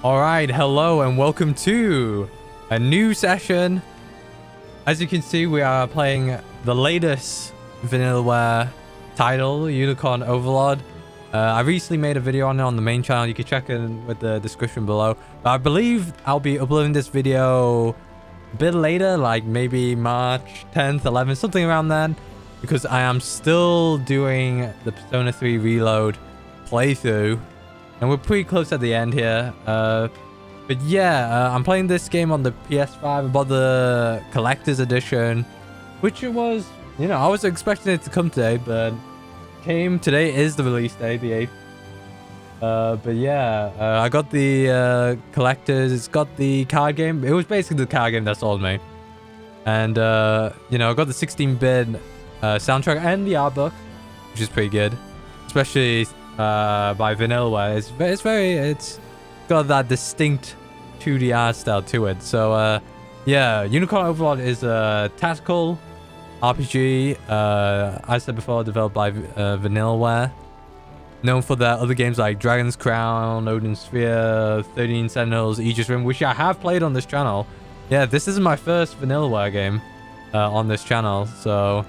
All right, hello and welcome to a new session. As you can see, we are playing the latest Vanillaware title, Unicorn Overlord. I recently made a video on it on the main channel. You can check it with the description below. But I believe I'll be uploading this video a bit later, like maybe March 10th, 11th, something around then. Because I am still doing the Persona 3 Reload playthrough. And we're pretty close at the end here. But yeah, I'm playing this game on the PS5. I bought the Collector's Edition. Which it was, you know, I was expecting it to come today, but came. Today is the release day, the 8th. But yeah, I got the Collector's. It's got the card game. It was basically the card game that sold me. And, you know, I got the 16-bit soundtrack and the art book, which is pretty good. Especially by Vanillaware. It's got that distinct 2D art style to it. So yeah, Unicorn Overlord is a tactical RPG, as I said before, developed by Vanillaware, known for their other games like Dragon's Crown, Odin Sphere, 13 Sentinels, Aegis Rim, which I have played on this channel. Yeah, this is my first Vanillaware game on this channel. So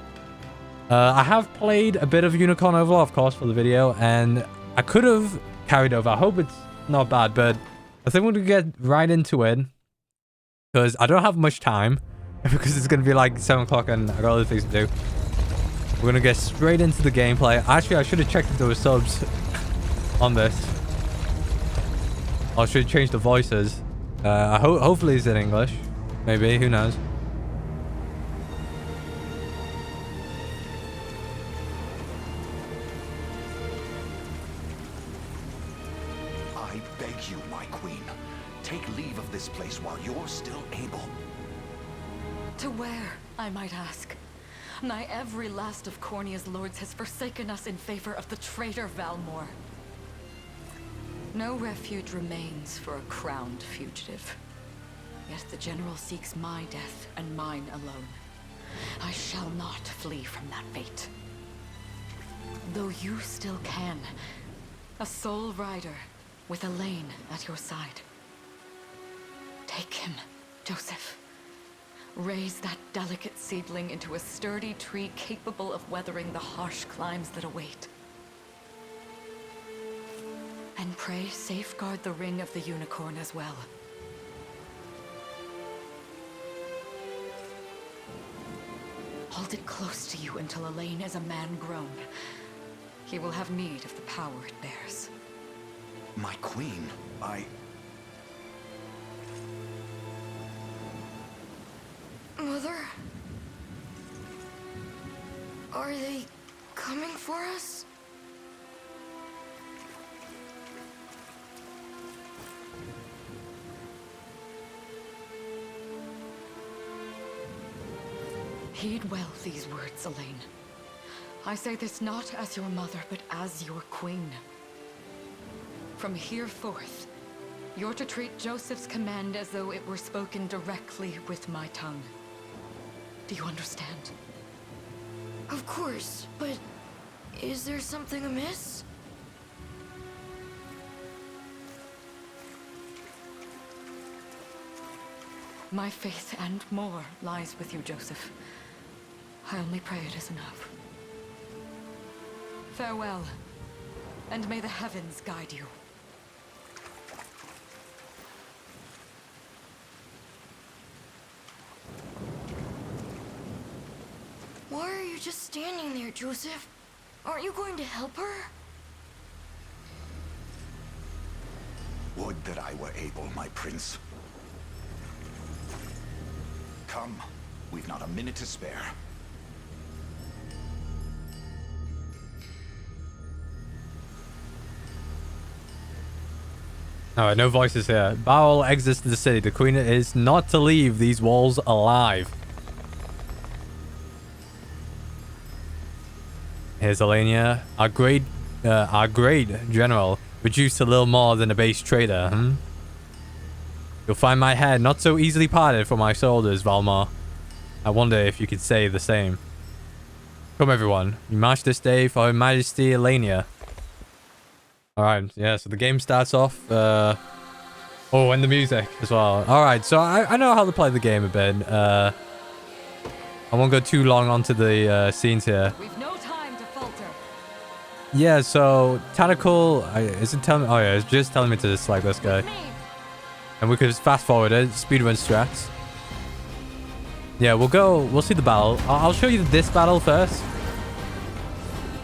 I have played a bit of Unicorn Overlord, of course, for the video, and I could have carried over. I hope it's not bad, but I think we're going to get right into it, because I don't have much time, because it's going to be like 7 o'clock and I got other things to do. We're going to get straight into the gameplay. Actually, I should have checked if there were subs on this. I should change the voices. Hopefully it's in English. Maybe, who knows. Take leave of this place while you're still able. To where, I might ask? Nigh every last of Cornia's lords has forsaken us in favor of the traitor Valmor. No refuge remains for a crowned fugitive. Yet the general seeks my death and mine alone. I shall not flee from that fate. Though you still can, a sole rider with Elaine at your side. Take him, Joseph. Raise that delicate seedling into a sturdy tree capable of weathering the harsh climes that await. And pray safeguard the ring of the unicorn as well. Hold it close to you until Elaine is a man grown. He will have need of the power it bears. My queen, Mother? Are they coming for us? Heed well these words, Elaine. I say this not as your mother, but as your queen. From here forth, you're to treat Joseph's command as though it were spoken directly with my tongue. Do you understand? Of course, but is there something amiss? My faith and more lies with you, Joseph. I only pray it is enough. Farewell, and may the heavens guide you. Why are you just standing there, Joseph? Aren't you going to help her? Would that I were able, my prince. Come, we've not a minute to spare. Alright, no voices here. Baal exits the city. The queen is not to leave these walls alive. Here's Elenia. Our great general, reduced to little more than a base traitor, You'll find my head not so easily parted from my shoulders, Valmor. I wonder if you could say the same. Come everyone, we march this day for Her Majesty Elenia. Alright, yeah, so the game starts off, well, Oh, and the music as well. All right, so I know how to play the game a bit. I won't go too long onto the scenes here. We've no time to falter. Yeah, so tactical. Is it telling me? Oh yeah, it's just telling me to select this guy. Me. And we could just fast forward it, speedrun strats. Yeah, we'll see the battle. I'll show you this battle first.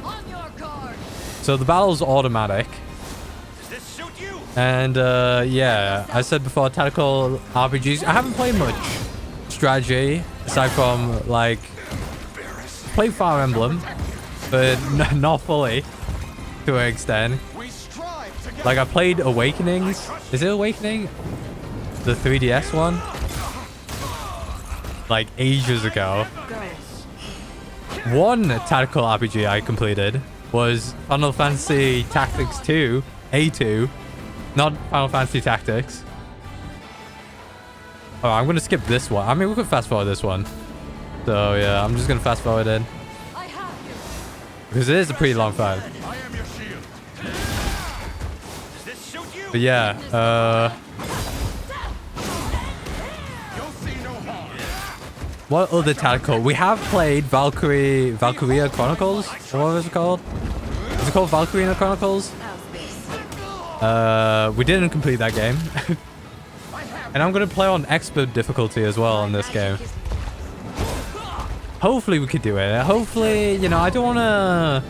On your guard. So the battle's automatic. Does this suit you? And yeah, I said before, tactical RPGs. I haven't played much strategy, aside from like, played Fire Emblem, but not fully, to an extent. We strive to get Like I played Awakenings. Is it Awakening? The 3DS one? Like ages ago. One tactical RPG I completed was Final Fantasy Tactics 2, A2, not Final Fantasy Tactics. Oh, I'm going to skip this one. I mean, we could fast forward this one. So yeah, I'm just going to fast forward in. I have you. Because it is a pretty long fight. I am your shield. Does this suit you? But yeah, You'll see no harm. what other tactical? We have played Valkyria Chronicles. What was it called? Is it called Valkyria Chronicles? We didn't complete that game. And I'm going to play on expert difficulty as well in this game. Hopefully we could do it. Hopefully, you know, I don't want to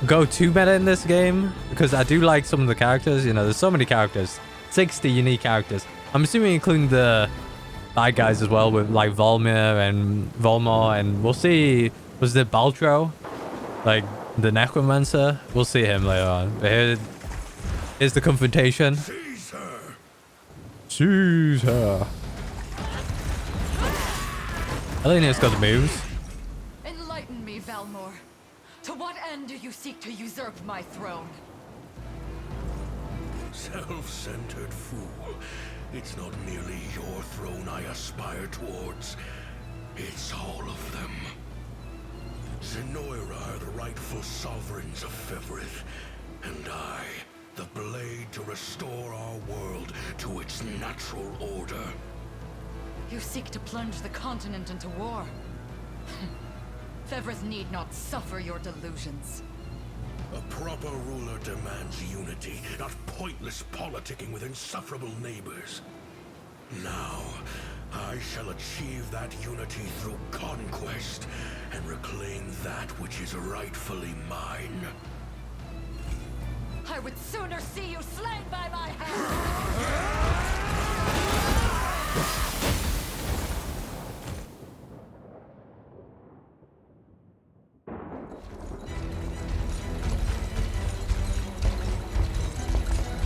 go too meta in this game because I do like some of the characters. You know, there's so many characters. 60 unique characters. I'm assuming including the bad guys as well with like Volmir and Volmor, and we'll see. Was it Baltro? Like the Necromancer? We'll see him later on. But here's the confrontation. Caesar. Elena's got the moves. Enlighten me, Valmor. To what end do you seek to usurp my throne? Self-centered fool. It's not merely your throne I aspire towards. It's all of them. Zenoira are the rightful sovereigns of Fevrith, and I, the blade to restore our world to its natural order. You seek to plunge the continent into war. Fevrith need not suffer your delusions. A proper ruler demands unity, not pointless politicking with insufferable neighbors. Now, I shall achieve that unity through conquest and reclaim that which is rightfully mine. I would sooner see you slain by my hand!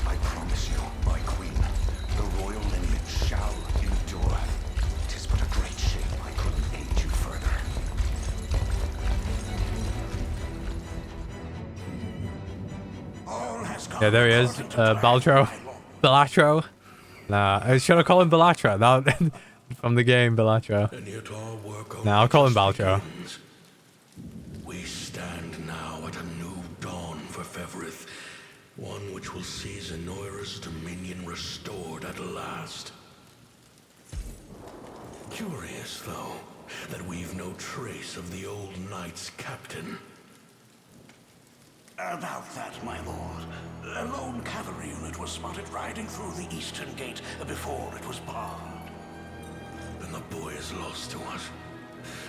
I promise you, my queen, the royal lineage shall endure. 'Tis but a great shame I couldn't aid you further. All has gone Yeah, there he is. according to plan, Baltro. my lord. Belatro. Nah, should I call him Belatra? That from the game, Belatro. And yet our work Nah, I'll call him only just Baltro. begins. We stand now at a new dawn for Fevrith, one which will see Zenoira's dominion restored at last. Curious, though, that we've no trace of the old knight's captain. About that, my lord. A lone cavalry unit was spotted riding through the eastern gate before it was barred. Then the boy is lost to us.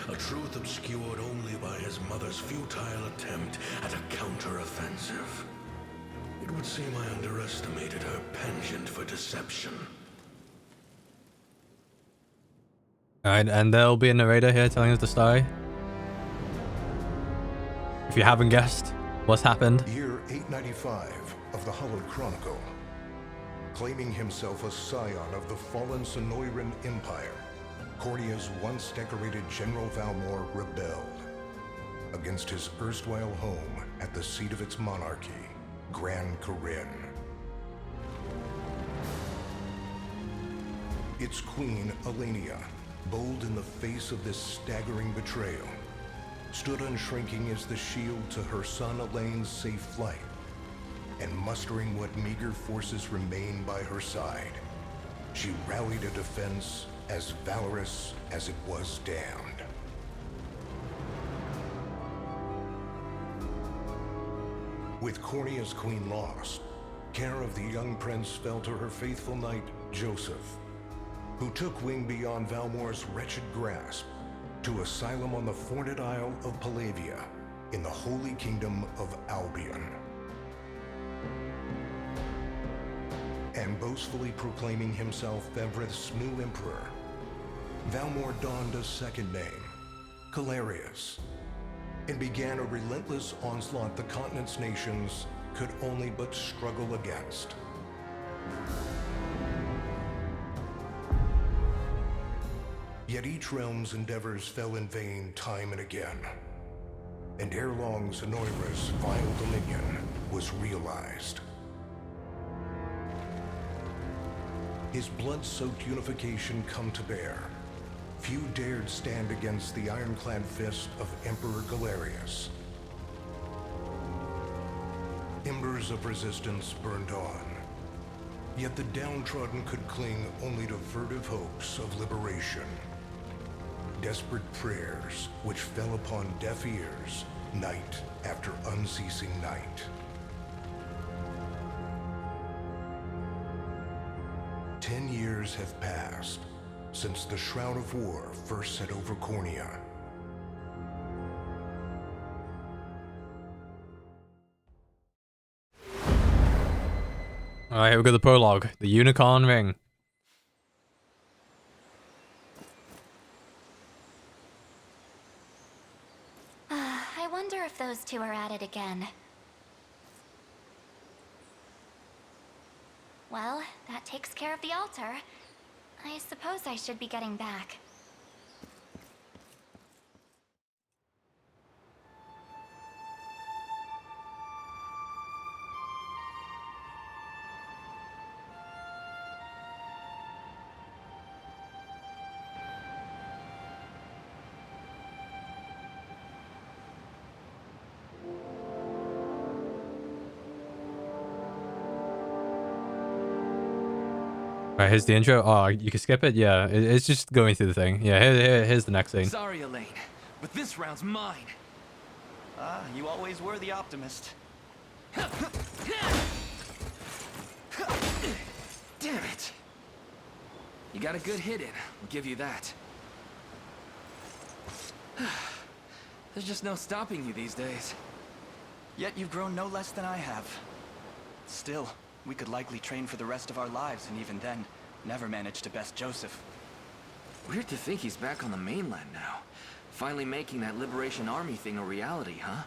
A truth obscured only by his mother's futile attempt at a counter-offensive. It would seem I underestimated her penchant for deception. Alright, and there'll be a narrator here telling us the story. If you haven't guessed what's happened. Year 895 of the Hallowed Chronicle. Claiming himself a scion of the fallen Sonoran Empire, Cornia's once decorated General Valmor rebelled against his erstwhile home at the seat of its monarchy, Gran Corinne. Its queen, Elenia, bold in the face of this staggering betrayal, stood unshrinking as the shield to her son Elaine's safe flight, and mustering what meager forces remained by her side, she rallied a defense as valorous as it was damned. With Cornea's queen lost, care of the young prince fell to her faithful knight, Joseph, who took wing beyond Valmore's wretched grasp to asylum on the Forned Isle of Palavia in the Holy Kingdom of Albion. And boastfully proclaiming himself Fevrith's new emperor, Valmore donned a second name, Calarius, and began a relentless onslaught the continent's nations could only but struggle against. Yet each realm's endeavors fell in vain time and again, and ere long Zenoira's vile dominion was realized. His blood-soaked unification come to bear, few dared stand against the ironclad fist of Emperor Galerius. Embers of resistance burned on, yet the downtrodden could cling only to furtive hopes of liberation. Desperate prayers which fell upon deaf ears night after unceasing night. 10 years have passed since the Shroud of War first set over Cornea. Alright, here we got the prologue. The Unicorn Ring. I wonder if those two are at it again. Well, that takes care of the altar. I suppose I should be getting back. Alright, here's the intro. Oh, you can skip it? Yeah, it's just going through the thing. Yeah, here's the next thing. Sorry, Elaine, but this round's mine. Ah, you always were the optimist. Damn it. You got a good hit in, I'll give you that. There's just no stopping you these days. Yet you've grown no less than I have. Still, we could likely train for the rest of our lives, and even then, never manage to best Joseph. Weird to think he's back on the mainland now. Finally making that Liberation Army thing a reality, huh?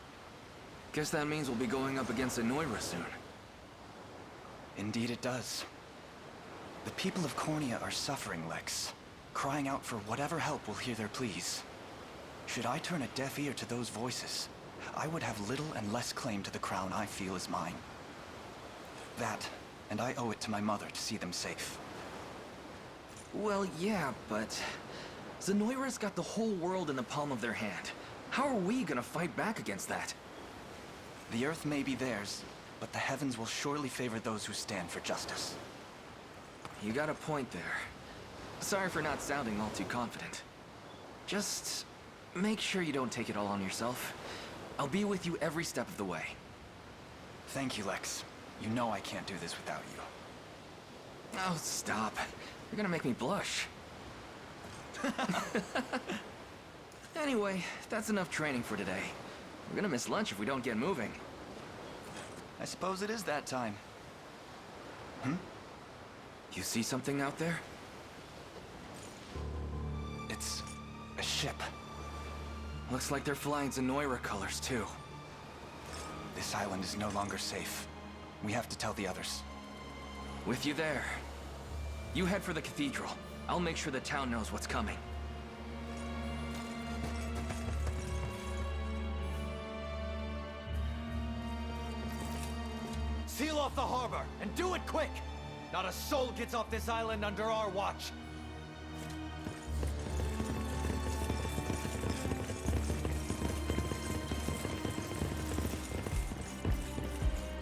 Guess that means we'll be going up against Zenoira soon. Indeed it does. The people of Cornea are suffering, Lex, crying out for whatever help will hear their pleas. Should I turn a deaf ear to those voices, I would have little and less claim to the crown I feel is mine. That, and I owe it to my mother to see them safe. Well, yeah, but Zenoira's got the whole world in the palm of their hand. How are we gonna fight back against that? The earth may be theirs, but the heavens will surely favor those who stand for justice. You got a point there. Sorry for not sounding all too confident. Just make sure you don't take it all on yourself. I'll be with you every step of the way. Thank you, Lex. You know I can't do this without you. Oh, stop. You're gonna make me blush. Anyway, that's enough training for today. We're gonna miss lunch if we don't get moving. I suppose it is that time. You see something out there? It's a ship. Looks like they're flying Zenoira colors, too. This island is no longer safe. We have to tell the others. With you there. You head for the cathedral. I'll make sure the town knows what's coming. Seal off the harbor, and do it quick! Not a soul gets off this island under our watch.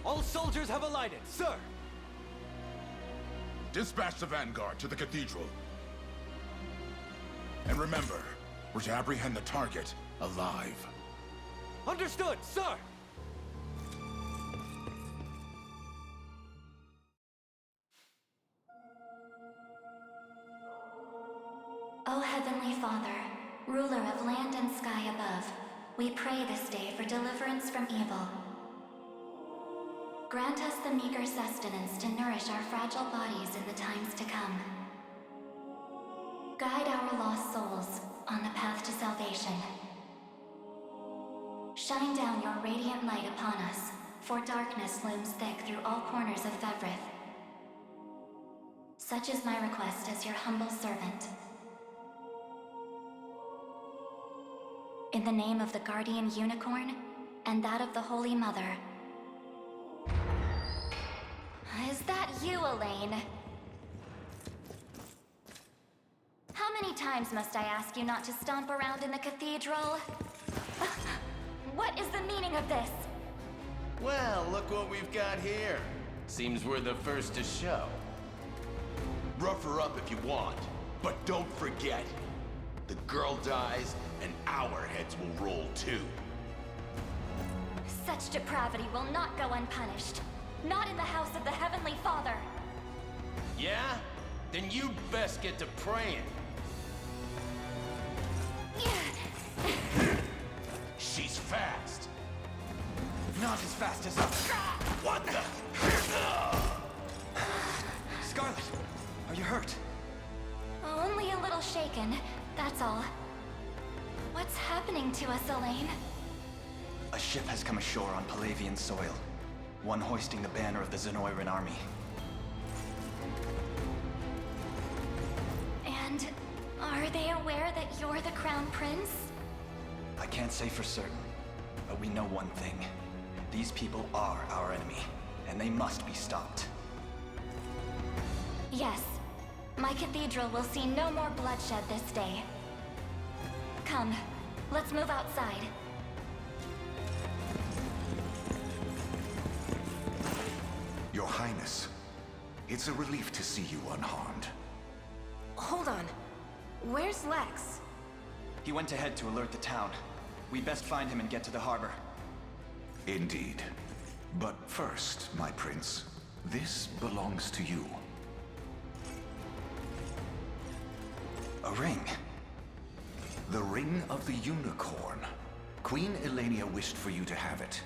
All soldiers have alighted, sir! dispatch the vanguard to the cathedral. And remember, we're to apprehend the target alive. Understood, sir! O Heavenly Father, ruler of land and sky above, we pray this day for deliverance from evil. Grant us the meager sustenance to nourish our fragile bodies in the times to come. Guide our lost souls on the path to salvation. Shine down your radiant light upon us, for darkness looms thick through all corners of Fevrith. Such is my request as your humble servant. In the name of the Guardian Unicorn, and that of the Holy Mother. Is that you, Elaine? How many times must I ask you not to stomp around in the cathedral? What is the meaning of this? Well, look what we've got here. Seems we're the first to show. Rough her up if you want, but don't forget, the girl dies and our heads will roll too. Such depravity will not go unpunished. Not in the house of the Heavenly Father. Yeah? Then you'd best get to praying. She's fast. Not as fast as us. What the? Scarlet, are you hurt? Only a little shaken, that's all. What's happening to us, Elaine? A ship has come ashore on Palavian soil. One hoisting the banner of the Zenoiran army. And are they aware that you're the Crown Prince? I can't say for certain, but we know one thing. These people are our enemy, and they must be stopped. Yes. My cathedral will see no more bloodshed this day. Come, let's move outside. Your Highness, it's a relief to see you unharmed. Hold on. Where's Lex? He went ahead to alert the town. We best find him and get to the harbor. Indeed. But first, my prince, this belongs to you. A ring. The Ring of the Unicorn. Queen Elenia wished for you to have it.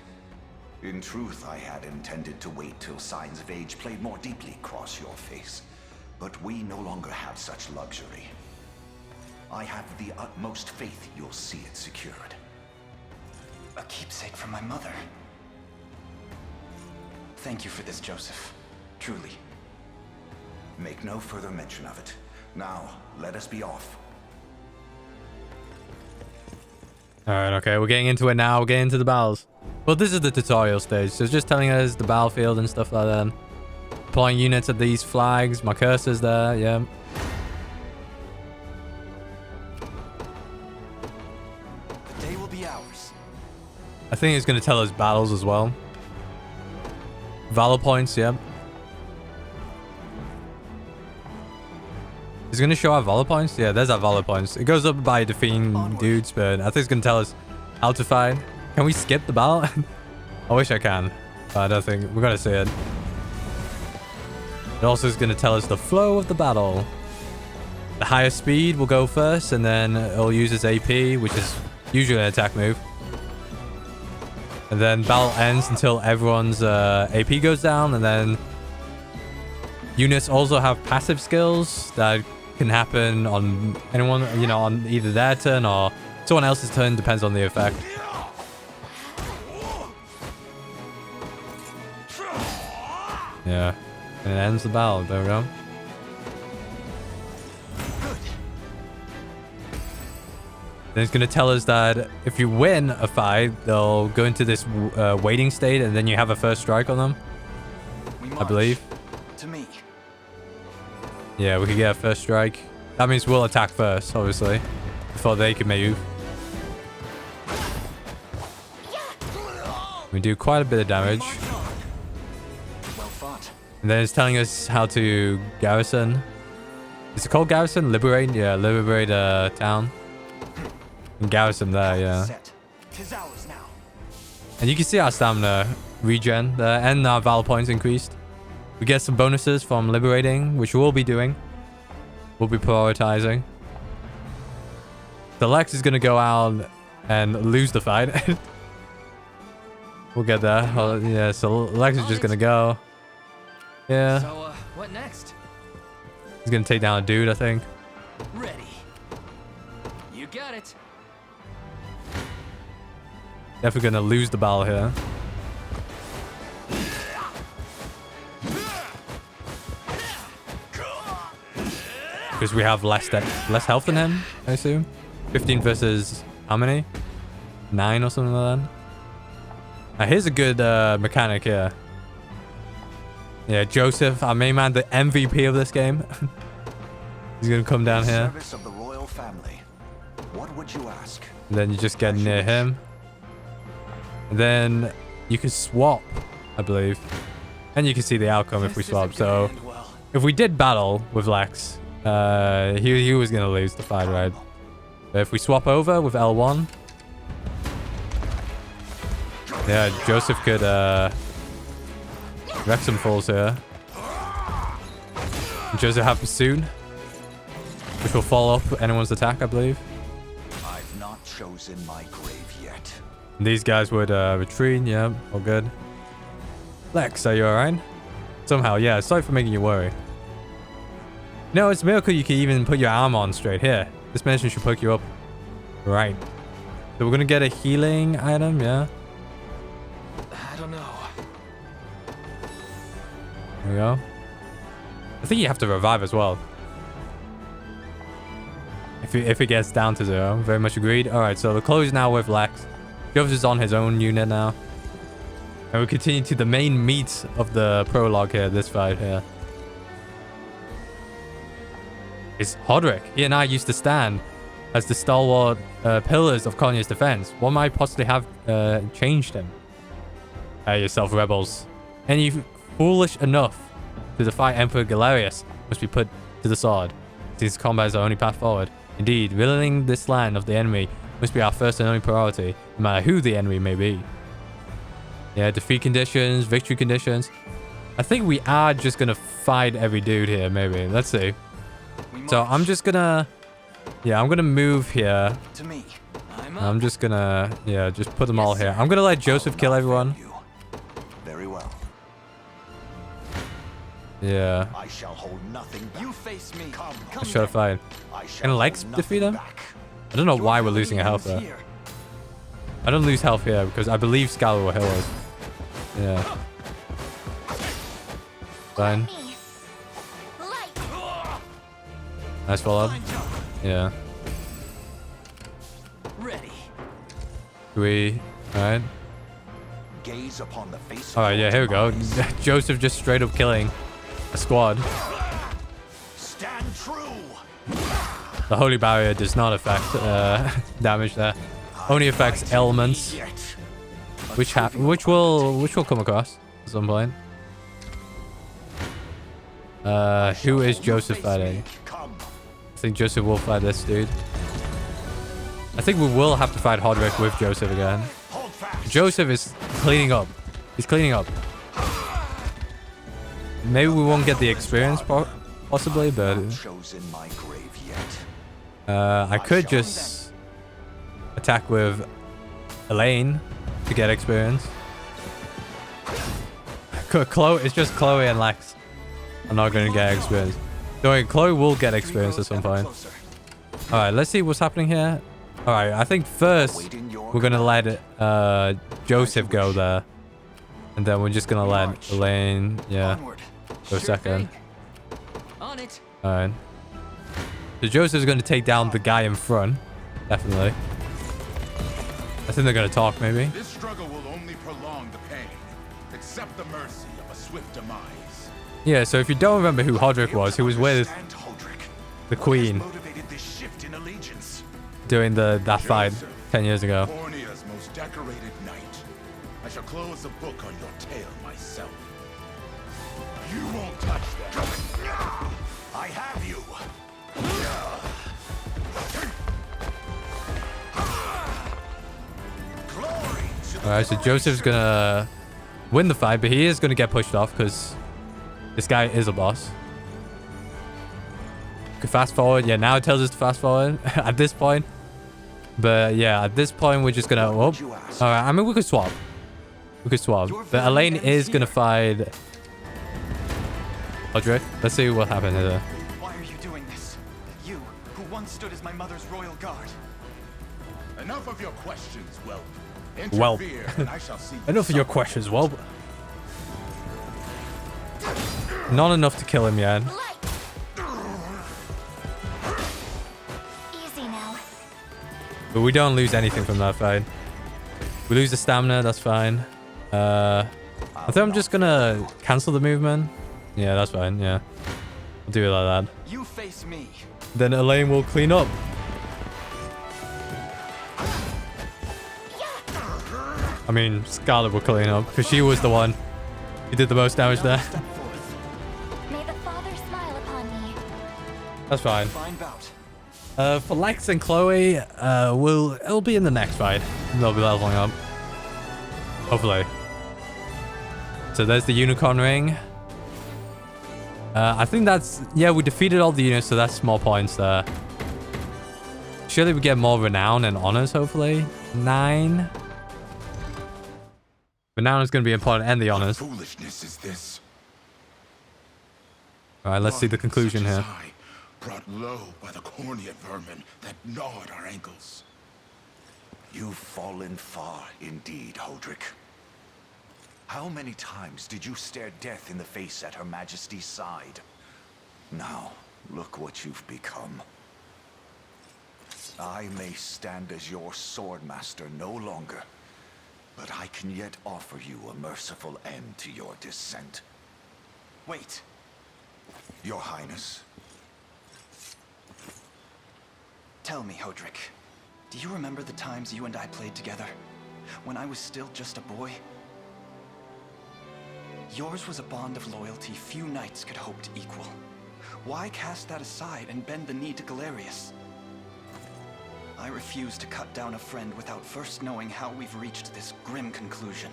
In truth, I had intended to wait till signs of age played more deeply across your face. But we no longer have such luxury. I have the utmost faith you'll see it secured. A keepsake from my mother. Thank you for this, Joseph. Truly. Make no further mention of it. Now, let us be off. Alright, okay, we're getting into it now. We're getting into the battles. Well, this is the tutorial stage, so it's just telling us the battlefield and stuff like that. Deploying units at these flags. My cursor's there, yeah. The day will be ours. I think it's going to tell us battles as well. Valor points, yeah. It's going to show our Valor points? Yeah, there's our Valor points. It goes up by defeating dudes, but I think it's going to tell us how to fight. Can we skip the battle? I wish I can, but I don't think. We're going to see it. It also is going to tell us the flow of the battle. The higher speed will go first, and then it'll use its AP, which is usually an attack move. And then battle ends until everyone's AP goes down, and then units also have passive skills that can happen on anyone, you know, on either their turn or someone else's turn, depends on the effect. Yeah, and it ends the battle. There we go. Then it's going to tell us that if you win a fight, they'll go into this waiting state, and then you have a first strike on them, I believe. To me. Yeah, we could get a first strike. That means we'll attack first, obviously, before they can move. We do quite a bit of damage. Well fought. And then it's telling us how to garrison. Is it called garrison? Liberate? Yeah, liberate a town. And garrison there, yeah. And you can see our stamina regen there, and our valor points increased. We get some bonuses from liberating, which we'll be doing. We'll be prioritizing. The Lex is going to go out and lose the fight. We'll get there. Oh, yeah, so Lex is just going to go. Yeah. So, what next? He's going to take down a dude, I think. Ready. You got it. Definitely going to lose the battle here. Because we have less health than him, I assume. 15 versus how many? 9 or something like that. Now here's a good mechanic here. Yeah, Joseph, our main man, the MVP of this game. He's gonna come down here. Service of the royal family. What would you ask? And then you just get near him. And then you can swap, I believe. And you can see the outcome if we swap. So if we did battle with Lex, he was gonna lose the fight, right? But if we swap over with L1, yeah, Joseph could wreck some fools here. And Joseph have pursuit, which will follow up anyone's attack, I believe. I've not chosen my grave yet. And these guys would retreat. Yeah, all good. Lex, are you alright? Somehow, yeah. Sorry for making you worry. No, it's a miracle you can even put your arm on straight here. This medicine should pick you up. Right. So we're gonna get a healing item, yeah. I don't know. There we go. I think you have to revive as well. If it gets down to 0. Very much agreed. Alright, so the close now with Lex. Joseph is on his own unit now. And we continue to the main meat of the prologue here, this fight here. It's Hodrick. He and I used to stand as the stalwart pillars of Cornia's defense. What might possibly have changed him? Yourself, rebels. Any foolish enough to defy Emperor Galerius must be put to the sword, since combat is the only path forward. Indeed, ridding this land of the enemy must be our first and only priority, no matter who the enemy may be. Yeah, defeat conditions, victory conditions. I think we are just gonna fight every dude here, maybe. Let's see. So I'm just gonna... Yeah, I'm gonna move here. To me. I'm just gonna... Yeah, just put them all here. I'm gonna let Joseph kill everyone. Very well. Yeah. I shall hold nothing back. You face me. Come Should I fight? Can Lex defeat him? I don't know why we're losing a health there. I don't lose health here because I believe Skylar will heal us. Yeah. Fine. Nice follow up. Yeah. Ready. Alright. Gaze upon the face. Alright, yeah, here we go. Joseph just straight up killing a squad. Stand true. The Holy Barrier does not affect damage there. Only affects elements, which will come across at some point. Who is Joseph fighting? I think Joseph will fight this dude. I think we will have to fight Hodrick with Joseph again. Joseph is cleaning up. He's cleaning up. Maybe we won't get the experience possibly, but I could just attack with Elaine to get experience. Chloe, it's just Chloe and Lex. I'm not going to get experience. Don't worry, Chloe will get experience at some point. Alright, let's see what's happening here. Alright, I think first we're going to let Joseph go there. And then we're just going to let Elaine, yeah, go second. Alright. So Joseph's going to take down the guy in front. Definitely. I think they're going to talk, maybe. This struggle will only prolong the pain. Accept the mercy of a swift demise. Yeah, so if you don't remember who Hodrick was, he was with the Queen during that fight 10 years ago. Cornia's most decorated knight. I shall close the book on your tale myself. You won't touch them. I have you. Alright, so Joseph's gonna win the fight, but he is gonna get pushed off because this guy is a boss. Could fast forward. Yeah, now it tells us to fast forward at this point. But yeah, at this point, we're just gonna... Oh. Alright, I mean, we could swap. We could swap. But Elaine is gonna fight Audrey. Let's see what happens here. Why are you doing this? You, who once stood as my mother's royal guard. Enough of your questions, Whelp. Well, Interfere, and I shall see enough of your questions, well. Not enough to kill him yet. Easy now. But we don't lose anything from that fight. We lose the stamina, that's fine. I think I'm just gonna cancel the movement. Yeah, that's fine, yeah. I'll do it like that. You face me. Then Elaine will clean up. I mean, Scarlet will clean up because she was the one who did the most damage there. May the Father smile upon me. That's fine. Fine bout. For Lex and Chloe, it'll be in the next fight. They'll be leveling up. Hopefully. So there's the Unicorn Ring. I think that's... Yeah, we defeated all the units, so that's small points there. Surely we get more renown and honors, hopefully. 9. Renown is going to be important, and the honors. What foolishness is this? Alright, let's see the conclusion here. Brought low by the cornea vermin that gnawed our ankles. You've fallen far indeed, Hodrick. How many times did you stare death in the face at Her Majesty's side? Now, look what you've become. I may stand as your swordmaster no longer, but I can yet offer you a merciful end to your descent. Wait. Your Highness. Tell me, Hodrick. Do you remember the times you and I played together? When I was still just a boy? Yours was a bond of loyalty few knights could hope to equal. Why cast that aside and bend the knee to Galerius? I refuse to cut down a friend without first knowing how we've reached this grim conclusion.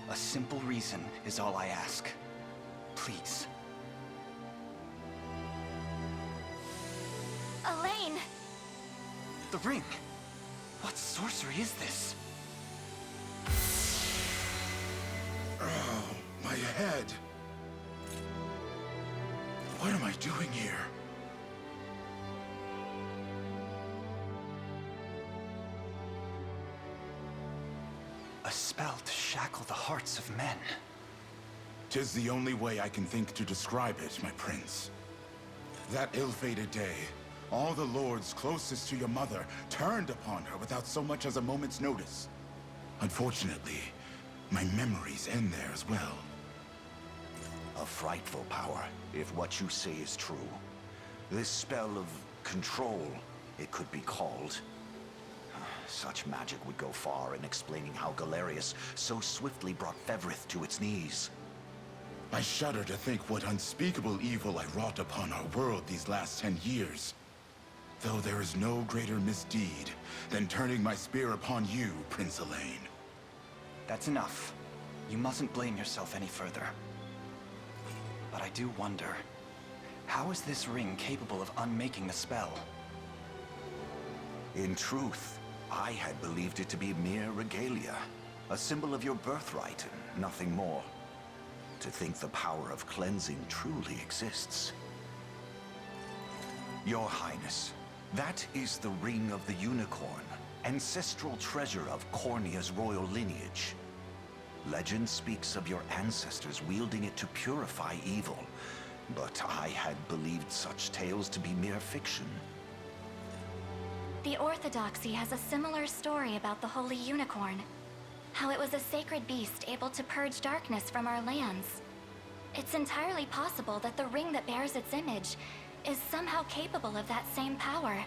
A simple reason is all I ask. Please. Elaine! The ring! What sorcery is this? Oh, my head. What am I doing here? A spell to shackle the hearts of men. 'Tis the only way I can think to describe it, my prince. That ill-fated day, all the lords closest to your mother turned upon her without so much as a moment's notice. Unfortunately, my memories end there as well. A frightful power, if what you say is true. This spell of control, it could be called. Such magic would go far in explaining how Galerius so swiftly brought Fevrith to its knees. I shudder to think what unspeakable evil I wrought upon our world these last 10 years. Though there is no greater misdeed than turning my spear upon you, Prince Elaine. That's enough. You mustn't blame yourself any further. But I do wonder, how is this ring capable of unmaking the spell? In truth, I had believed it to be mere regalia, a symbol of your birthright and nothing more. To think the power of cleansing truly exists. Your Highness, that is the Ring of the Unicorn, ancestral treasure of Cornea's royal lineage. Legend speaks of your ancestors wielding it to purify evil, but I had believed such tales to be mere fiction. The Orthodoxy has a similar story about the Holy Unicorn. How it was a sacred beast able to purge darkness from our lands. It's entirely possible that the ring that bears its image is somehow capable of that same power.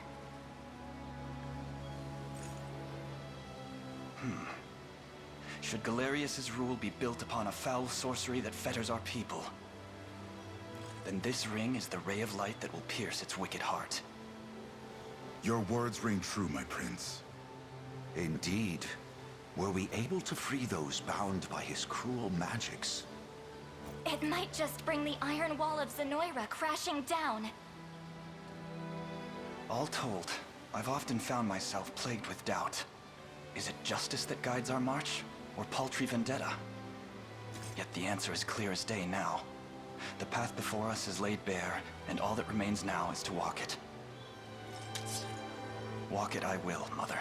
Should Galerius's rule be built upon a foul sorcery that fetters our people? then this ring is the ray of light that will pierce its wicked heart. Your words ring true, my prince. Indeed. Were we able to free those bound by his cruel magics? It might just bring the iron wall of Zenoira crashing down. All told, I've often found myself plagued with doubt. Is it justice that guides our march, or paltry vendetta? Yet the answer is clear as day now. The path before us is laid bare, and all that remains now is to walk it. Walk it I will, Mother.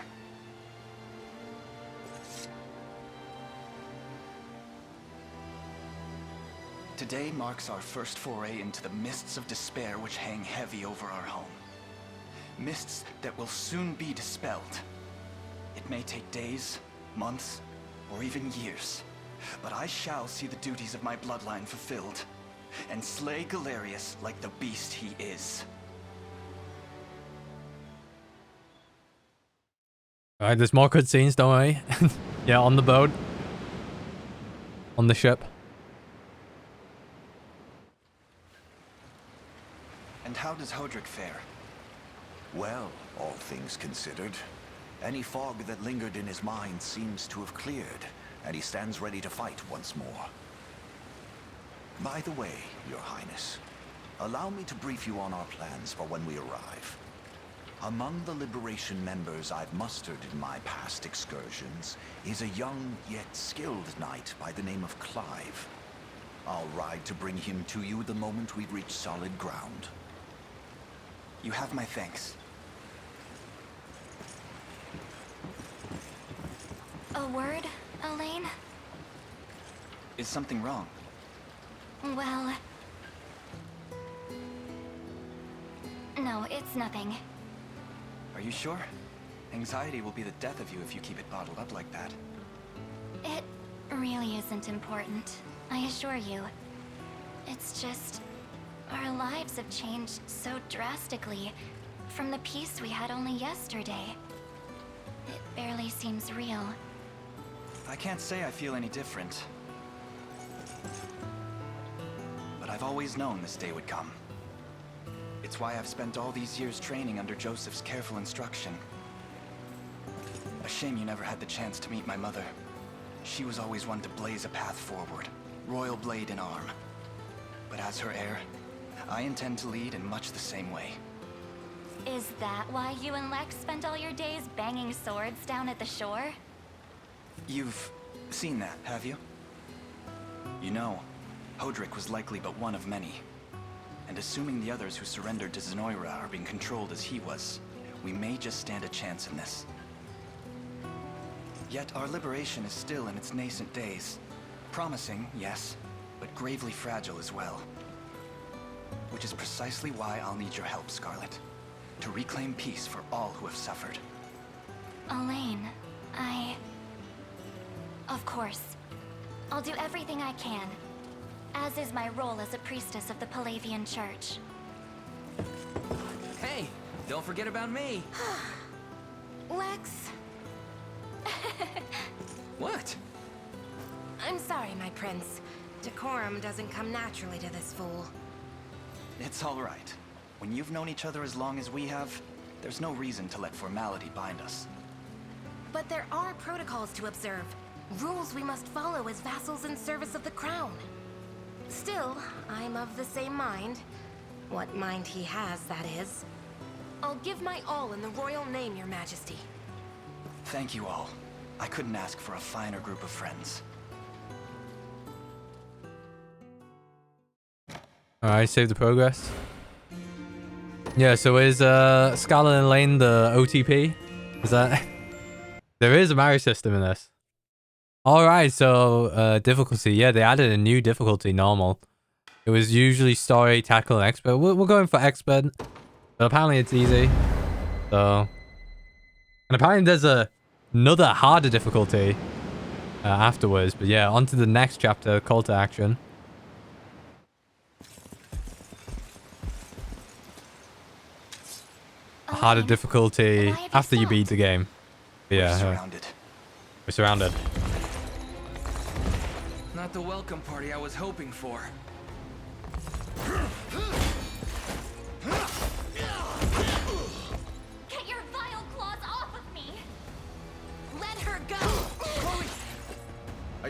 Today marks our first foray into the mists of despair which hang heavy over our home. Mists that will soon be dispelled. It may take days, months, or even years, but I shall see the duties of my bloodline fulfilled, and slay Galerius like the beast he is. Alright, there's more cutscenes, don't worry. Yeah, on the boat. On the ship. And how does Hodrick fare? Well, all things considered, any fog that lingered in his mind seems to have cleared, and he stands ready to fight once more. By the way, Your Highness, allow me to brief you on our plans for when we arrive. Among the Liberation members I've mustered in my past excursions is a young yet skilled knight by the name of Clive. I'll ride to bring him to you the moment we reach solid ground. You have my thanks. A word, Elaine? Is something wrong? Well... No, it's nothing. Are you sure? Anxiety will be the death of you if you keep it bottled up like that. It really isn't important, I assure you. It's just... our lives have changed so drastically from the peace we had only yesterday. It barely seems real. I can't say I feel any different. But I've always known this day would come. It's why I've spent all these years training under Joseph's careful instruction. A shame you never had the chance to meet my mother. She was always one to blaze a path forward, royal blade in arm. But as her heir, I intend to lead in much the same way. Is that why you and Lex spent all your days banging swords down at the shore? You've seen that, have you? You know, Hodrick was likely but one of many. And assuming the others who surrendered to Zenoira are being controlled as he was, we may just stand a chance in this. Yet our liberation is still in its nascent days. Promising, yes, but gravely fragile as well. Which is precisely why I'll need your help, Scarlet. To reclaim peace for all who have suffered. Elaine, Of course. I'll do everything I can. As is my role as a priestess of the Palavian Church. Hey, don't forget about me. Lex. What? I'm sorry, my prince. Decorum doesn't come naturally to this fool. It's all right. When you've known each other as long as we have, there's no reason to let formality bind us. But there are protocols to observe. Rules we must follow as vassals in service of the crown. Still, I'm of the same mind. What mind he has, that is. I'll give my all in the royal name, Your Majesty. Thank you all. I couldn't ask for a finer group of friends. Alright, save the progress. Yeah, so is Scarlet and Lane the OTP? Is that... There is a marriage system in this. Alright, so difficulty. Yeah, they added a new difficulty, normal. It was usually story, tackle, and expert. We're going for expert. But apparently it's easy. So... And apparently there's another harder difficulty afterwards. But yeah, on to the next chapter, call to action. A harder difficulty after you beat the game. Yeah. We're surrounded. We're surrounded. Not the welcome party I was hoping for.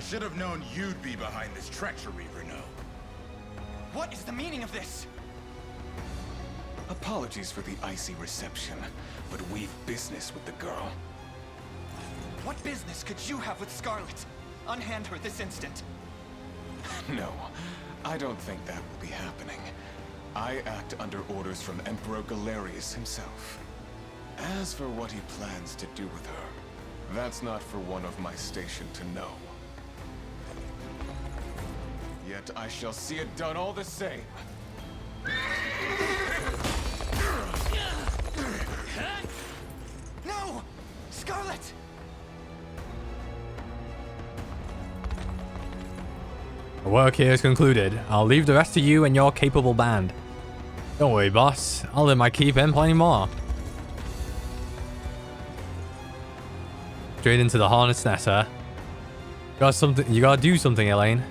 should have known you'd be behind this treachery, Renault. What is the meaning of this? Apologies for the icy reception, but we've business with the girl. What business could you have with Scarlet? Unhand her this instant. No, I don't think that will be happening. I act under orders from Emperor Galerius himself. As for what he plans to do with her, that's not for one of my station to know. Yet I shall see it done all the same. No! Scarlet! The work here is concluded. I'll leave the rest to you and your capable band. Don't worry, boss. I'll let my keep and plenty more. Straight into the harness nest, huh? You gotta do something, Elaine.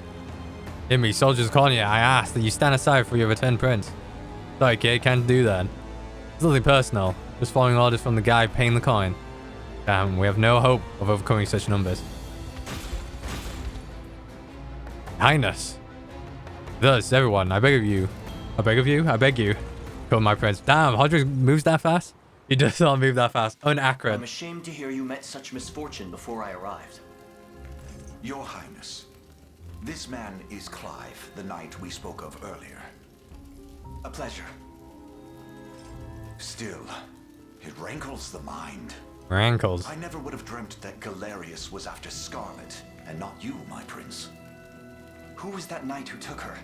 Hear me, soldiers of Cornia, I ask that you stand aside for your returned prince. Sorry, kid, can't do that. It's nothing personal. Just following orders from the guy paying the coin. Damn, we have no hope of overcoming such numbers. Highness. Thus, everyone, I beg of you. I beg you. Come, my prince. Damn, Hodrick moves that fast? He does not move that fast. Unaccurate. I'm ashamed to hear you met such misfortune before I arrived. Your Highness, this man is Clive, the knight we spoke of earlier. A pleasure. Still, it rankles the mind. Rankles. I never would have dreamt that Galerius was after Scarlet, and not you, my prince. Who was that knight who took her?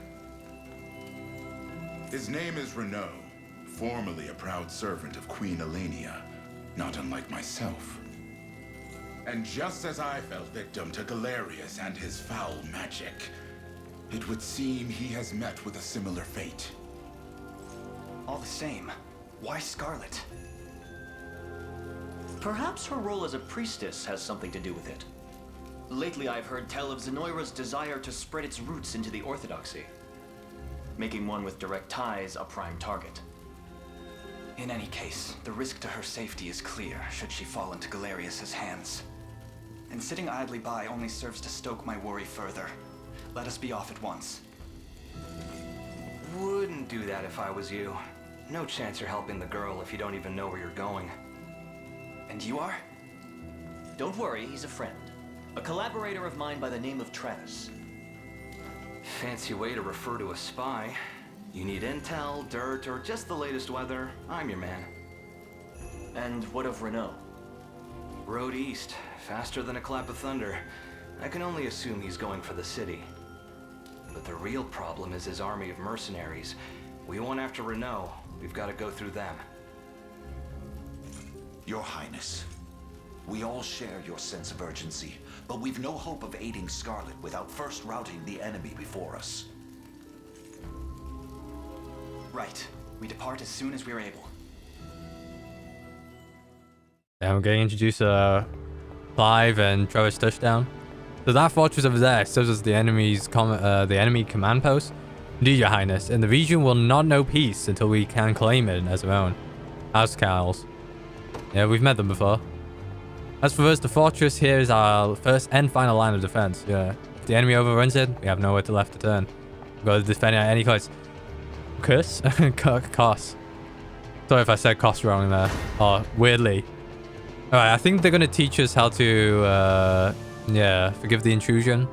His name is Renault, formerly a proud servant of Queen Elenia, not unlike myself. And just as I fell victim to Galerius and his foul magic, it would seem he has met with a similar fate. All the same, why Scarlet? Perhaps her role as a priestess has something to do with it. Lately I've heard tell of Zenoira's desire to spread its roots into the Orthodoxy, making one with direct ties a prime target. In any case, the risk to her safety is clear should she fall into Galerius's hands. And sitting idly by only serves to stoke my worry further. Let us be off at once. Wouldn't do that if I was you. No chance you're helping the girl if you don't even know where you're going. And you are? Don't worry, he's a friend. A collaborator of mine by the name of Travis. Fancy way to refer to a spy. You need intel, dirt, or just the latest weather, I'm your man. And what of Renault? Road east, faster than a clap of thunder. I can only assume he's going for the city. But the real problem is his army of mercenaries. We want after Renault, we've got to go through them. Your Highness, we all share your sense of urgency, but we've no hope of aiding Scarlet without first routing the enemy before us. Right. We depart as soon as we are able. Yeah, I'm getting introduced to Clive and Travis touchdown. So that fortress over there serves as the enemy command post. Indeed, Your Highness, and the region will not know peace until we can claim it as our own. Housecarls. Yeah, we've met them before. As for us, the fortress here is our first and final line of defense. Yeah, if the enemy overruns it, we have nowhere left to turn. We've got to defend it at any cost. Cost. Sorry if I said cost wrong there. Oh, weirdly. Alright, I think they're going to teach us how to, forgive the intrusion.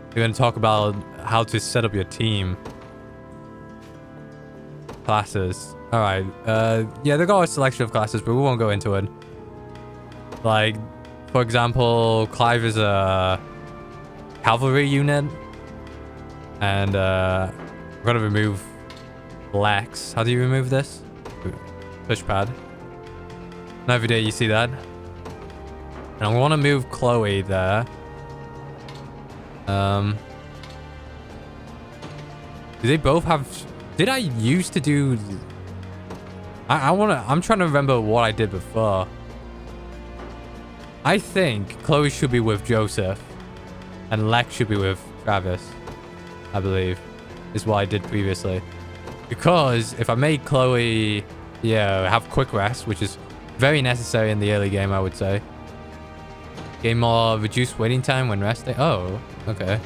They're going to talk about how to set up your team. Classes. Alright, yeah, they've got a selection of classes, but we won't go into it. Like, for example, Clive is a cavalry unit. And, we're going to remove Lex. How do you remove this? Pushpad. And every day you see that. And I want to move Chloe there. Do they both have... Did I used to do... I'm trying to remember what I did before. I think Chloe should be with Joseph. And Lex should be with Travis. I believe. Is what I did previously. Because if I made Chloe, have quick rest, which is very necessary in the early game, I would say. Gain more reduced waiting time when resting. Oh, okay.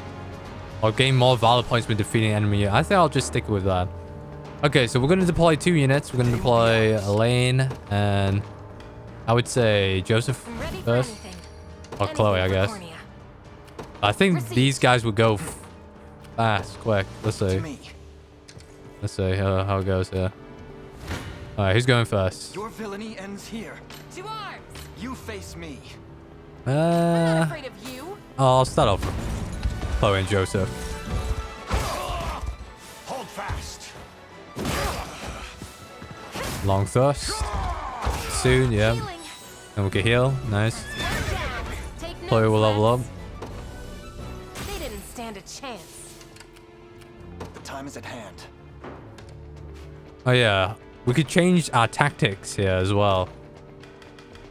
Or gain more valor points when defeating enemy. I think I'll just stick with that. Okay, so we're going to deploy 2 units. We're going to deploy Elaine and I would say Joseph first. Or Chloe, I guess. I think these guys would go fast, quick. Let's see. Let's see how it goes here. Alright, who's going first? Your villainy ends here. To arms! You face me. I'm not afraid of you. I'll start off with Chloe and Joseph. Hold fast. Long thrust. Soon, yeah. And we can heal. Nice. Chloe will level up. They didn't stand a chance. The time is at hand. Oh yeah, we could change our tactics here as well,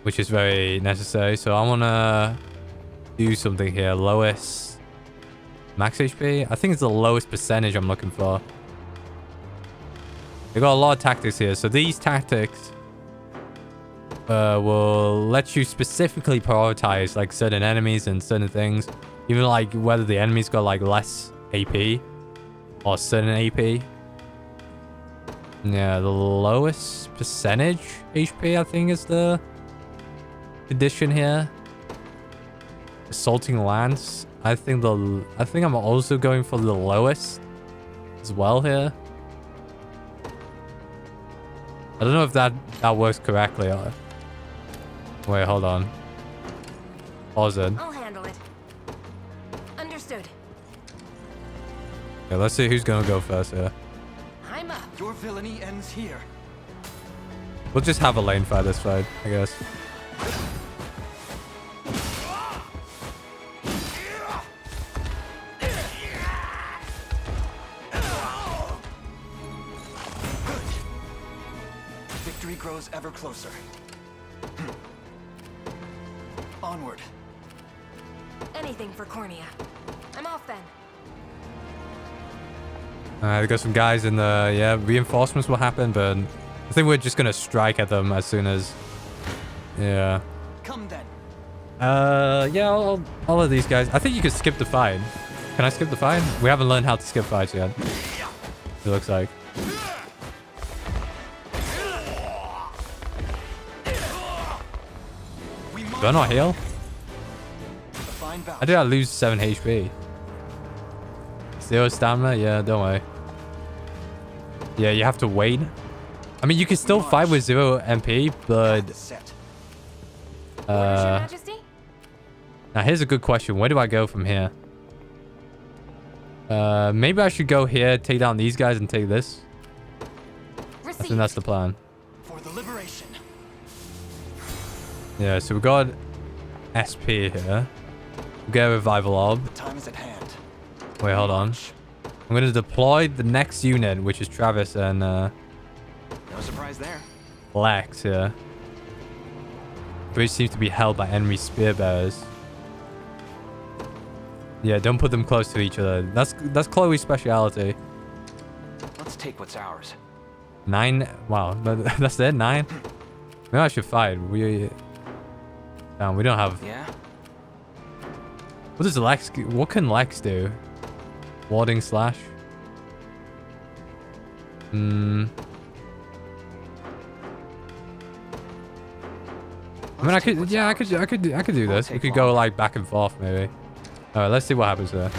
which is very necessary. So I want to do something here. Lowest max HP. I think it's the lowest percentage I'm looking for. They got a lot of tactics here. So these tactics will let you specifically prioritize like certain enemies and certain things. Even like whether the enemy's got like less AP or certain AP. Yeah, the lowest percentage HP I think is the condition here. Assaulting Lance. I think I'm also going for the lowest as well here. I don't know if that works correctly. Wait, hold on. Pause it. I'll handle it. Understood. Okay, let's see who's gonna go first here. I'm up. Your villainy ends here. We'll just have a lane fight this fight, I guess. Victory grows ever closer. Onward. Anything for Cornea. I'm off then. We got some guys in the... Yeah, reinforcements will happen, but I think we're just going to strike at them as soon as... Yeah. Come then. Yeah, all of these guys. I think you could skip the fight. Can I skip the fight? We haven't learned how to skip fights yet. It looks like. Do I not heal? I did I lose 7 HP. 0 stamina? Yeah, don't worry. Yeah, you have to wait. I mean, you can still fight with 0 MP, but... Now, here's a good question. Where do I go from here? Maybe I should go here, take down these guys, and take this. I think that's the plan. For the liberation. Yeah, so we got SP here. We get a revival orb. Time is at hand. Wait, hold on. I'm going to deploy the next unit, which is Travis and No surprise there. Lex here. Bridge seems to be held by enemy spear bearers. Yeah, don't put them close to each other. That's Chloe's speciality. Let's take what's ours. 9. Wow, that's it. 9. Maybe I should fight. We don't have. Yeah. What does Lex? What can Lex do? Warding slash. I mean, I could. Yeah, I could do this. We could go like back and forth maybe. All right, let's see what happens there.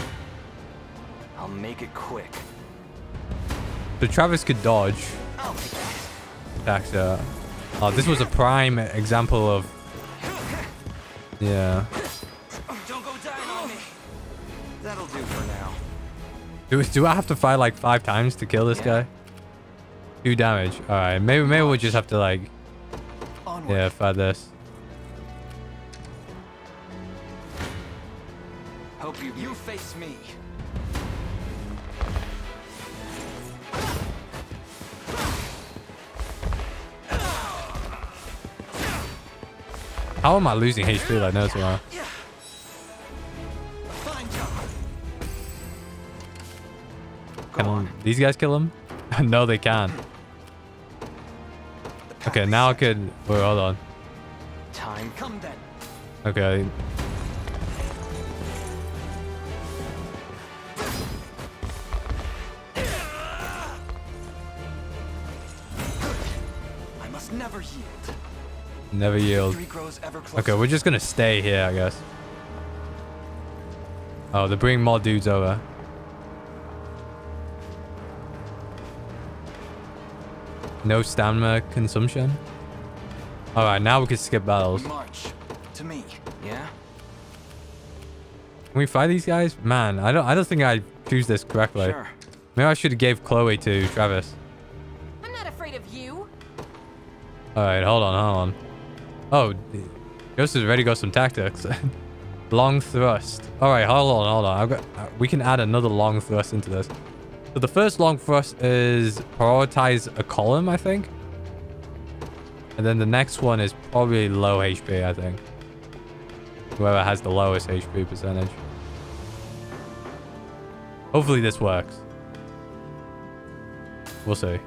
I'll make it quick. So Travis could dodge. Attacks. Oh, this was a prime example of. Yeah. Don't go down on me. That'll do for now. Do I have to fight like 5 times to kill this guy? 2 damage. All right, maybe we'll just have to like. Yeah, fight this. Hope you face me. How am I losing HP like no tomorrow? Can these guys kill him? No, they can't. Okay, now I could. Wait, hold on. Time come then. Okay. must never yield. Never yield. Victory grows ever closer. Okay, we're just gonna stay here, I guess. Oh, they're bringing more dudes over. No stamina consumption. All right, now we can skip battles. March to me. Yeah? Can we fight these guys? Man, I don't think I choose this correctly. Sure. Maybe I should have gave Chloe to Travis. I'm not afraid of you. All right, hold on. Oh, Ghost has already got some tactics. Long thrust. All right, hold on. We can add another long thrust into this. So the first long thrust is prioritize a column, I think. And then the next one is probably low HP, I think. Whoever has the lowest HP percentage. Hopefully this works. We'll see.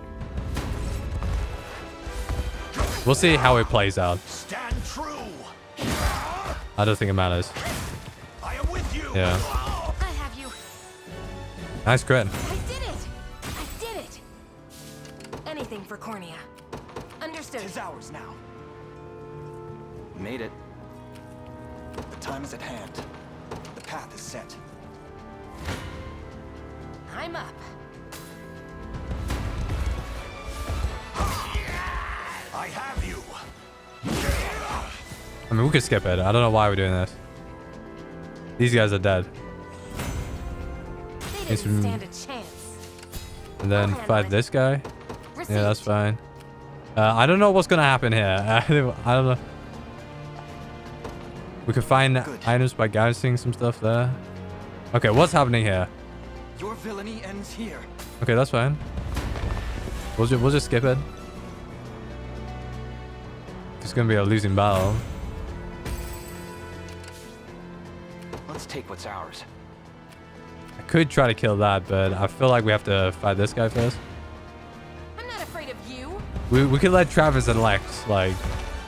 We'll see how it plays out. Stand true. I don't think it matters. I am with you. Yeah. I have you. Nice crit. I did it. Anything for Cornea. Understood. It's ours now. Made it. The time is at hand. The path is set. I'm up. I have you. I mean, we could skip it. I don't know why we're doing this. These guys are dead. They didn't stand a chance. And then fight this guy. Received. Yeah, that's fine. I don't know what's gonna happen here. I don't know. We could find items by garrisoning some stuff there. Okay, what's happening here? Your villainy ends here. Okay, that's fine. We'll just skip it. It's gonna be a losing battle. Let's take what's ours. I could try to kill that, but I feel like we have to fight this guy first. I'm not afraid of you. We could let Travis and Lex like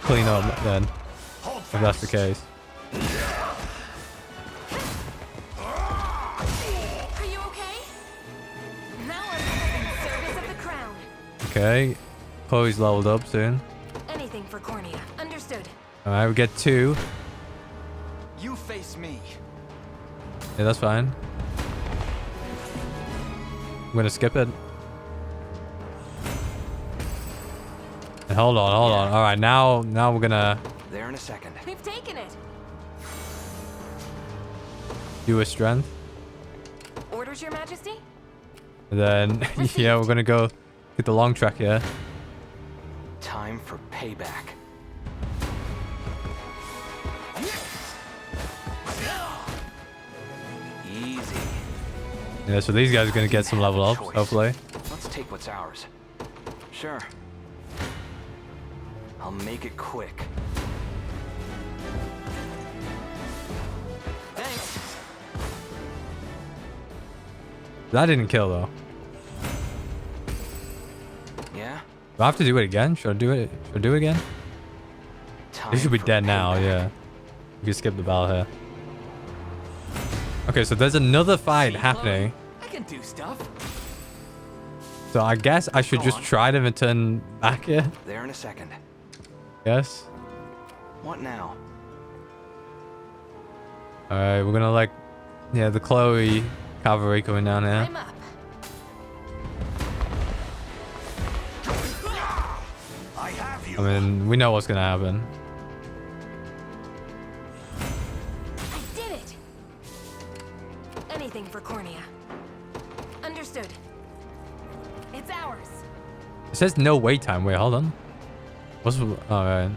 clean up then, if that's the case. Are you okay? Now I'm in service of the crown. Okay, Chloe's leveled up soon. Anything for Cornea. Understood. All right, we get 2. You face me. Yeah, that's fine. I'm gonna skip it. And hold on. All right, now we're gonna There in a second. We've taken it. do a strength. Orders, Your Majesty? And then, yeah, we're gonna go get the long track here. Time for payback. Easy. Yeah, so these guys are gonna get some level ups, hopefully. Let's take what's ours. Sure. I'll make it quick. Thanks. That didn't kill though. Yeah? Do I have to do it again? Should I do it? Should I do it again? They should be dead now, yeah. We can skip the battle here. Okay, so there's another fight happening. I can do stuff. So I guess I should Go just on. try to return back here. There in a second. Yes. What now? Alright, we're gonna like, yeah, the Chloe cavalry coming down here. I'm up. I have you. I mean, we know what's gonna happen. I did it. Anything for Cornea. Understood. It's ours. It says no wait time. Wait, hold on. What's... Alright.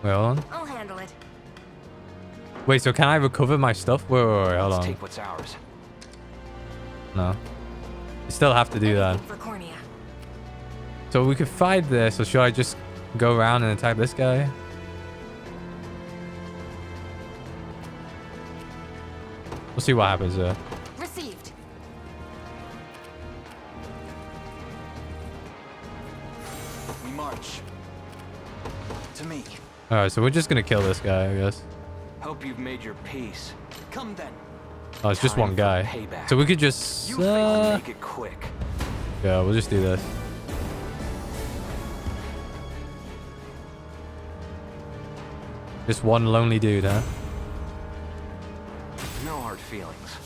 Wait, hold on. I'll handle it. Wait, so can I recover my stuff? Wait, hold Let's on. take what's ours. No. You still have to do that. For Cornea. So we could fight this, or should I just go around and attack this guy? We'll see what happens there. Received. We march. To me. Alright, so we're just gonna kill this guy, I guess. Hope you've made your peace. Come then. Oh, it's just Time one for guy. payback. So we could just... I'll make it quick. yeah, we'll just do this. Just one lonely dude, huh? No hard feelings.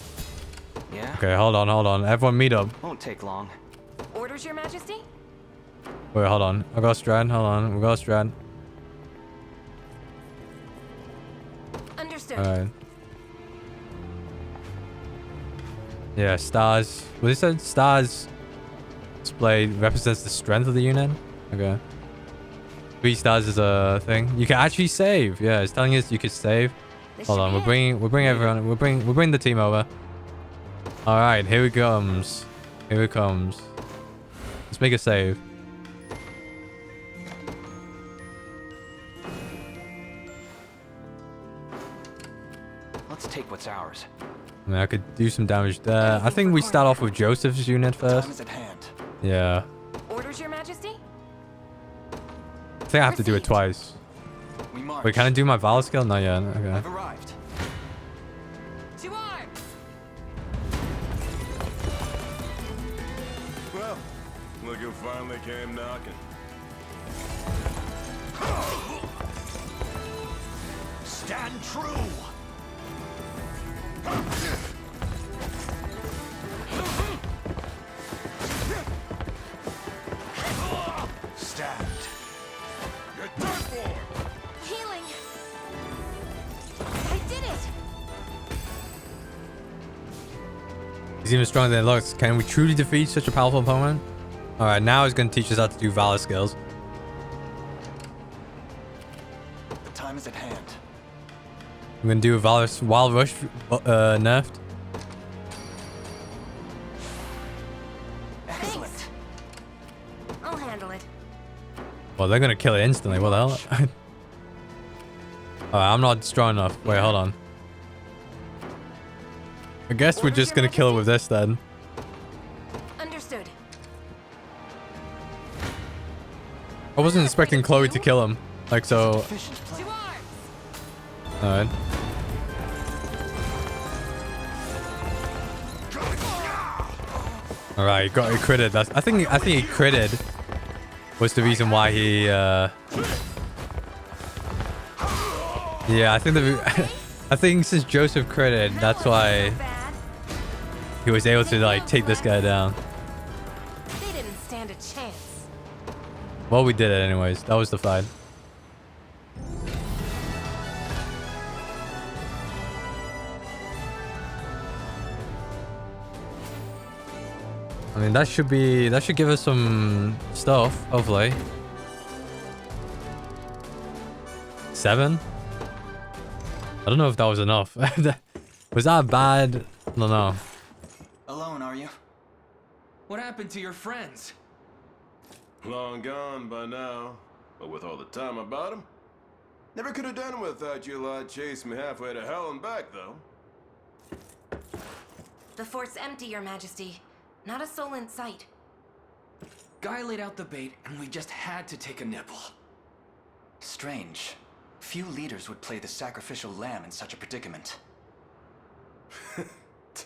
Yeah? Okay, hold on. Everyone meet up. Won't take long. Orders, Your Majesty? Wait, hold on. I got Strand. Hold on. We got Strand. Understood. Alright. Yeah, stars. What is that? Stars display represents the strength of the unit. Okay. 3 stars is a thing. You can actually save. Yeah, it's telling us you can save. Hold on. We're bringing everyone. We're bringing the team over. All right, here it comes. Here it comes. Let's make a save. Let's take what's ours. I mean, I could do some damage there. I think we start off with Joseph's unit first. Time is at hand. Yeah. Orders, Your Majesty? I think I have to do it twice. Wait, can I do my Valor skill? Not yet. Okay. I've arrived. To arms! Well, look who finally came knocking. Stand true! Stand. You're done for! Healing! I did it! He's even stronger than it looks. Can we truly defeat such a powerful opponent? All right, now he's going to teach us how to do Valor skills. The time is at hand. I'm going to do a Valor Wild Rush nerfed. Excellent. I'll handle it. Well, they're going to kill it instantly. What the hell? All right, I'm not strong enough. Wait, hold on. I guess we're just going to kill it with this then. Understood. I wasn't expecting Chloe to kill him. Like, so... To arms! Alright. Alright, he critted. I think he critted. Was the reason why he yeah, I think I think since Joseph critted, that's why he was able to like take this guy down. They didn't stand a chance. Well, we did it anyways. That was the fight. I mean, that should give us some stuff, hopefully. 7? I don't know if that was enough. Was that bad? I don't know. Alone, are you? What happened to your friends? Long gone by now. But with all the time about him. Never could have done it without you lot chasing me halfway to hell and back, though. The fort's empty, Your Majesty. Not a soul in sight. Guy laid out the bait, and we just had to take a nibble. Strange. Few leaders would play the sacrificial lamb in such a predicament.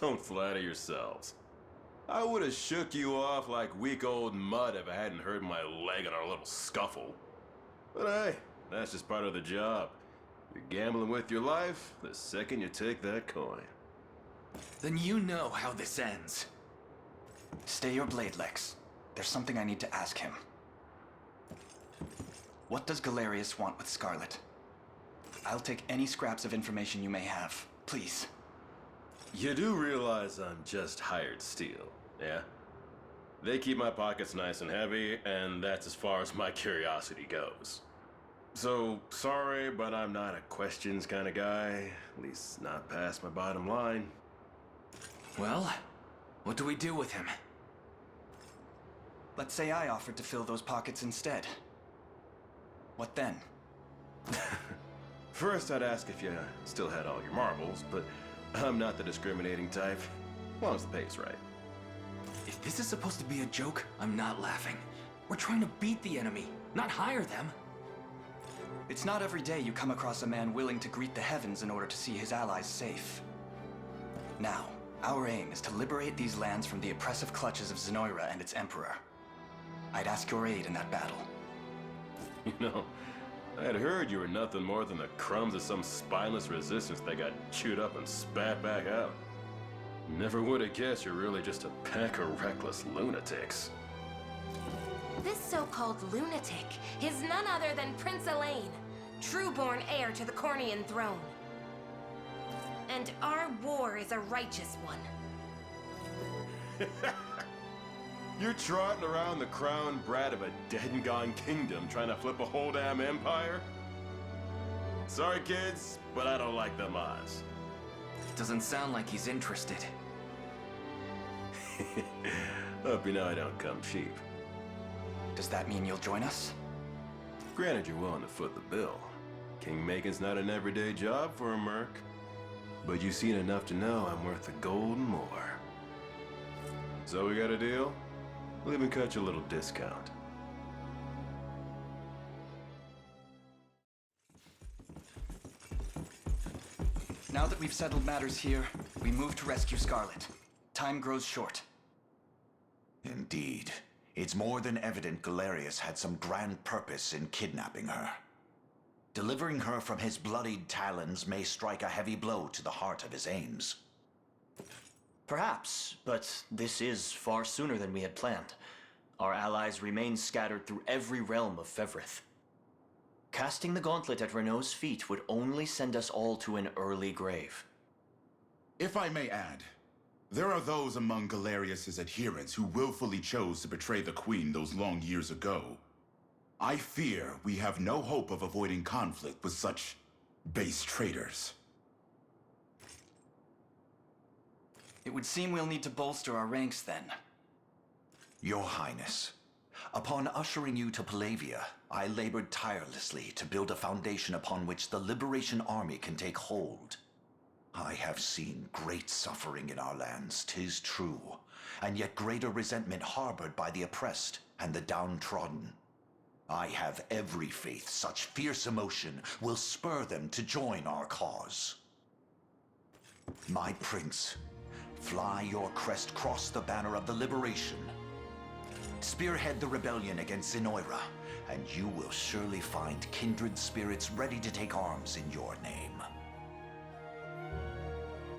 Don't flatter yourselves. I would have shook you off like weak old mud if I hadn't hurt my leg in our little scuffle. But hey, that's just part of the job. You're gambling with your life the second you take that coin. Then you know how this ends. Stay your blade, Lex. There's something I need to ask him. What does Galerius want with Scarlet? I'll take any scraps of information you may have. Please. You do realize I'm just hired steel, yeah? They keep my pockets nice and heavy, and that's as far as my curiosity goes. So, sorry, but I'm not a questions kind of guy. At least not past my bottom line. Well, what do we do with him? Let's say I offered to fill those pockets instead. What then? First, I'd ask if you still had all your marbles, but I'm not the discriminating type. As long as the pay's right. If this is supposed to be a joke, I'm not laughing. We're trying to beat the enemy, not hire them. It's not every day you come across a man willing to greet the heavens in order to see his allies safe. Now, our aim is to liberate these lands from the oppressive clutches of Zenoira and its emperor. I'd ask your aid in that battle. You know, I had heard you were nothing more than the crumbs of some spineless resistance that got chewed up and spat back out. Never would have guessed you're really just a pack of reckless lunatics. This so-called lunatic is none other than Prince Elaine, true-born heir to the Cornian throne. And our war is a righteous one. You're trotting around the crown brat of a dead and gone kingdom trying to flip a whole damn empire? Sorry, kids, but I don't like them odds. Doesn't sound like he's interested. Hope you know I don't come cheap. Does that mean you'll join us? Granted, you're willing to foot the bill. King-making's not an everyday job for a merc. But you've seen enough to know I'm worth the gold and more. So we got a deal? We'll even cut you a little discount. Now that we've settled matters here, we move to rescue Scarlet. Time grows short. Indeed. It's more than evident Galerius had some grand purpose in kidnapping her. Delivering her from his bloodied talons may strike a heavy blow to the heart of his aims. Perhaps, but this is far sooner than we had planned. Our allies remain scattered through every realm of Fevrith. Casting the gauntlet at Renault's feet would only send us all to an early grave. If I may add, there are those among Galerius's adherents who willfully chose to betray the Queen those long years ago. I fear we have no hope of avoiding conflict with such base traitors. It would seem we'll need to bolster our ranks then. Your Highness, upon ushering you to Palavia, I labored tirelessly to build a foundation upon which the Liberation Army can take hold. I have seen great suffering in our lands, 'tis true, and yet greater resentment harbored by the oppressed and the downtrodden. I have every faith such fierce emotion will spur them to join our cause. My prince, fly your crest across the banner of the liberation. Spearhead the rebellion against Zenoira, and you will surely find kindred spirits ready to take arms in your name.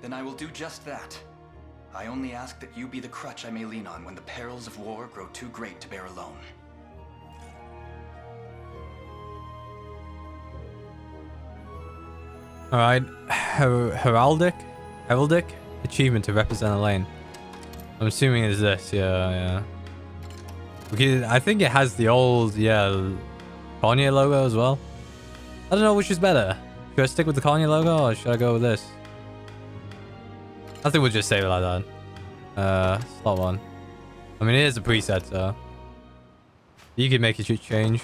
Then I will do just that. I only ask that you be the crutch I may lean on when the perils of war grow too great to bear alone. Alright, Heraldic achievement to represent Elaine. I'm assuming it's this, yeah. Because I think it has the old, Cornia logo as well. I don't know which is better. Should I stick with the Cornia logo or should I go with this? I think we'll just save it like that. Slot 1. I mean, it is a preset, so you can make a change.